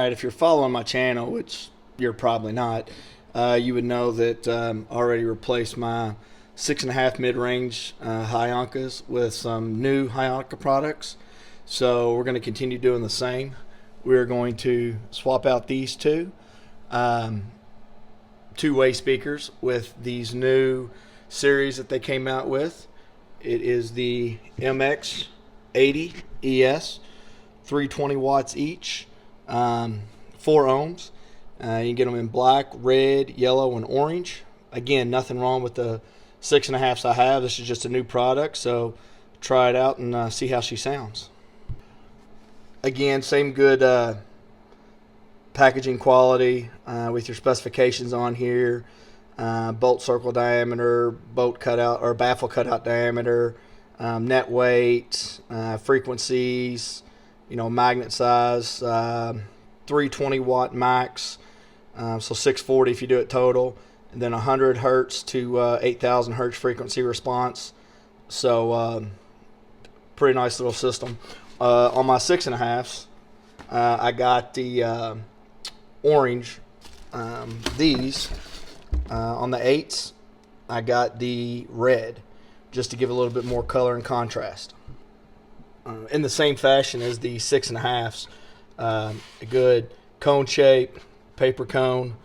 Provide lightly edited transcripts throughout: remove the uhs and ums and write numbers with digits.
Alright, if you're following my channel, which you're probably not, you would know that I already replaced my 6.5 mid-range HYankas with some new HYanka products. So we're going to continue doing the same. We're going to swap out these two-way speakers with these new series that they came out with. It is the MX80 ES, 320 watts each, 4 ohms. You can get them in black, red, yellow, and orange. Again, nothing wrong with the 6.5s I have. This is just a new product, so try it out and see how she sounds. Again, same good packaging quality with your specifications on here. Bolt circle diameter, bolt cutout or baffle cutout diameter, net weight, frequencies, magnet size, 320 watt max, so 640 if you do it total, and then 100 hertz to 8,000 hertz frequency response. So pretty nice little system. On my 6.5s, I got the orange. These on the 8s, I got the red, just to give a little bit more color and contrast. In the same fashion as the 6.5s, a good cone shape, paper cone,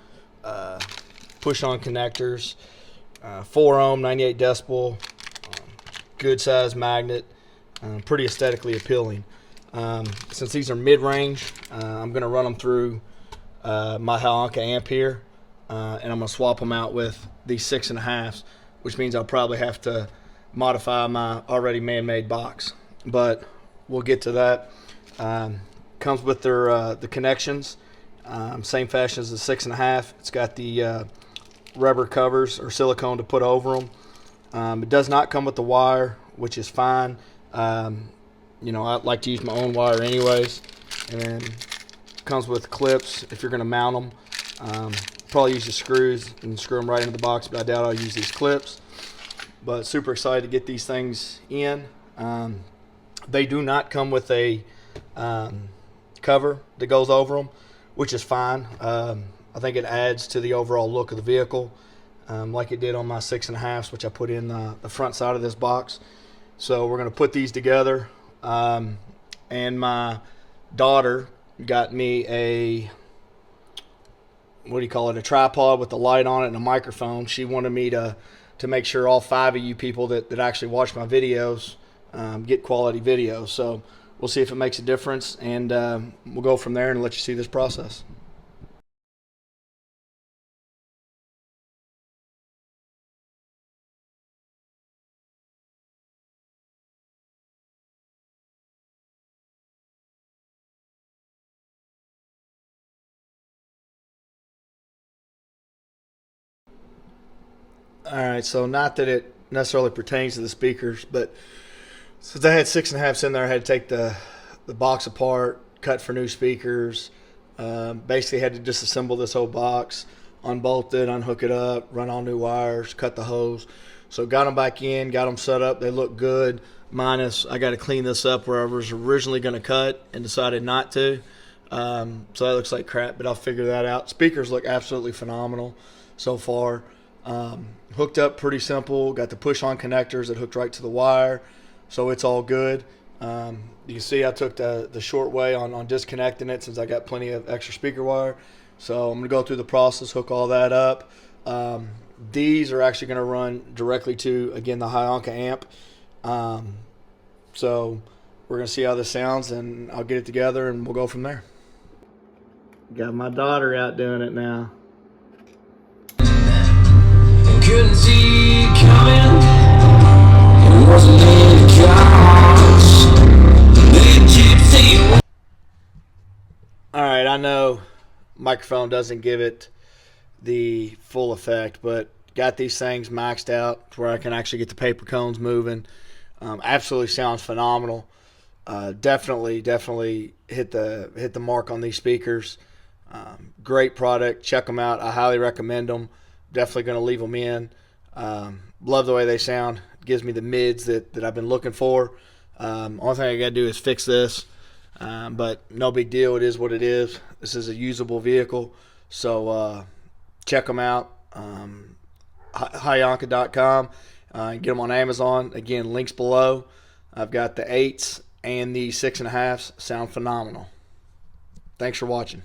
push-on connectors, 4 ohm, 98 decibel, good size magnet, pretty aesthetically appealing. Since these are mid-range, I'm going to run them through my HYanka amp here, and I'm going to swap them out with these 6.5s, which means I'll probably have to modify my already man-made box, but we'll get to that. Comes with their the connections, same fashion as the 6.5. It's got the rubber covers or silicone to put over them. It does not come with the wire, which is fine. I like to use my own wire anyways, and then comes with clips if you're going to mount them. Probably use the screws and screw them right into the box, but I doubt I'll use these clips. But super excited to get these things in. They do not come with a cover that goes over them, which is fine. I think it adds to the overall look of the vehicle, like it did on my 6.5s, which I put in the front side of this box. So we're going to put these together, and my daughter got me a, what do you call it, a tripod with a light on it and a microphone. She wanted me to make sure all 5 of you people that actually watch my videos get quality videos. So we'll see if it makes a difference, and we'll go from there and let you see this process. Alright, so not that it necessarily pertains to the speakers, but since I had 6.5s in there, I had to take the box apart, cut for new speakers. Basically had to disassemble this whole box, unbolt it, unhook it up, run all new wires, cut the hose. So got them back in, got them set up. They look good, minus I got to clean this up where I was originally going to cut and decided not to. So that looks like crap, but I'll figure that out. Speakers look absolutely phenomenal so far. Hooked up pretty simple. Got the push-on connectors that hooked right to the wire, so it's all good. You can see I took the short way on disconnecting it, since I got plenty of extra speaker wire. So I'm going to go through the process, hook all that up. These are actually going to run directly to, again, the HYanka amp. So we're going to see how this sounds, and I'll get it together and we'll go from there. Got my daughter out doing it now. Couldn't see it coming. It wasn't in the cards. They gypsy. Alright, I know microphone doesn't give it the full effect, but got these things maxed out to where I can actually get the paper cones moving. Absolutely sounds phenomenal. Definitely hit the mark on these speakers. Great product. Check them out. I highly recommend them. Definitely going to leave them in. Love the way they sound. Gives me the mids that I've been looking for. Only thing I got to do is fix this. But no big deal. It is what it is. This is a usable vehicle. So check them out. HYanka.com. Get them on Amazon. Again, links below. I've got the 8s and the 6.5s. Sound phenomenal. Thanks for watching.